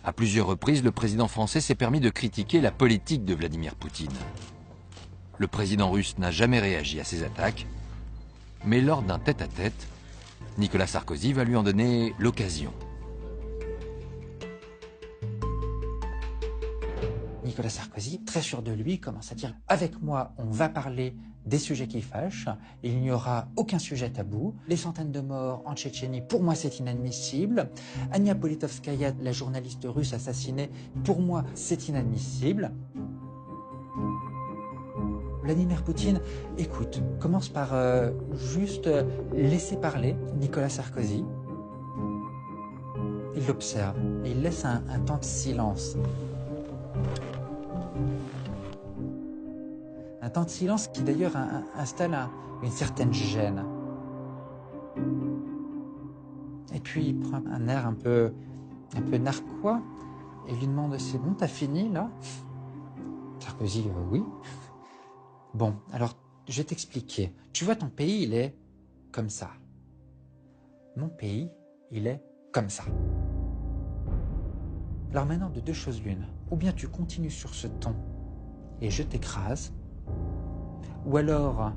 À plusieurs reprises, le président français s'est permis de critiquer la politique de Vladimir Poutine. Le président russe n'a jamais réagi à ces attaques, mais lors d'un tête-à-tête, Nicolas Sarkozy va lui en donner l'occasion. Nicolas Sarkozy, très sûr de lui, commence à dire « Avec moi, on va parler des sujets qui fâchent, il n'y aura aucun sujet tabou. Les centaines de morts en Tchétchénie, pour moi, c'est inadmissible. Ania Politkovskaya, la journaliste russe assassinée, pour moi, c'est inadmissible. » Vladimir Poutine, écoute, commence par juste laisser parler Nicolas Sarkozy. Il l'observe et il laisse un temps de silence. Un temps de silence qui d'ailleurs installe une certaine gêne. Et puis il prend un air un peu narquois et lui demande « C'est bon, t'as fini là ?» Sarkozy « Oui. » Bon, alors je vais t'expliquer. Tu vois, ton pays, il est comme ça. Mon pays, il est comme ça. Alors maintenant, de deux choses l'une. Ou bien tu continues sur ce ton et je t'écrase, ou alors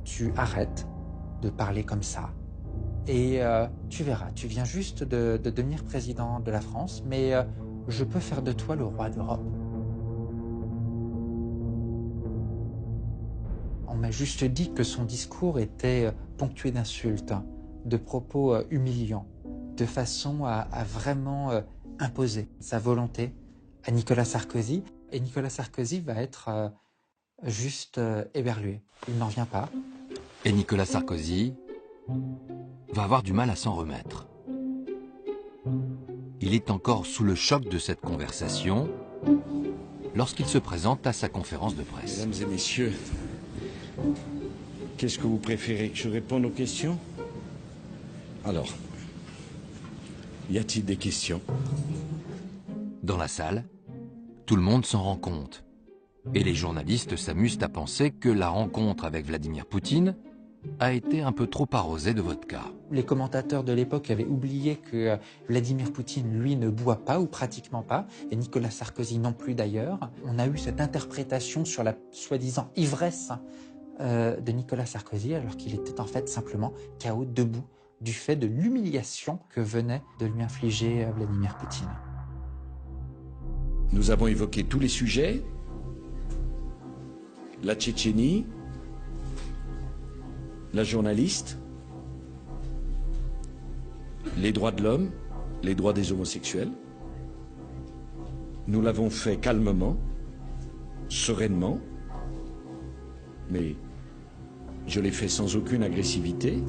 tu arrêtes de parler comme ça et tu verras, tu viens juste de devenir président de la France, mais je peux faire de toi le roi d'Europe. On m'a juste dit que son discours était ponctué d'insultes, de propos humiliants, de façon à vraiment imposer sa volonté à Nicolas Sarkozy. Et Nicolas Sarkozy va être juste éberlué. Il n'en vient pas. Et Nicolas Sarkozy va avoir du mal à s'en remettre. Il est encore sous le choc de cette conversation lorsqu'il se présente à sa conférence de presse. Mesdames et messieurs, qu'est-ce que vous préférez, que je réponde aux questions? Alors, y a-t-il des questions? Dans la salle, tout le monde s'en rend compte. Et les journalistes s'amusent à penser que la rencontre avec Vladimir Poutine a été un peu trop arrosée de vodka. Les commentateurs de l'époque avaient oublié que Vladimir Poutine, lui, ne boit pas ou pratiquement pas, et Nicolas Sarkozy non plus d'ailleurs. On a eu cette interprétation sur la soi-disant ivresse de Nicolas Sarkozy, alors qu'il était en fait simplement KO debout du fait de l'humiliation que venait de lui infliger Vladimir Poutine. Nous avons évoqué tous les sujets, la Tchétchénie, la journaliste, les droits de l'homme, les droits des homosexuels. Nous l'avons fait calmement, sereinement, mais je l'ai fait sans aucune agressivité.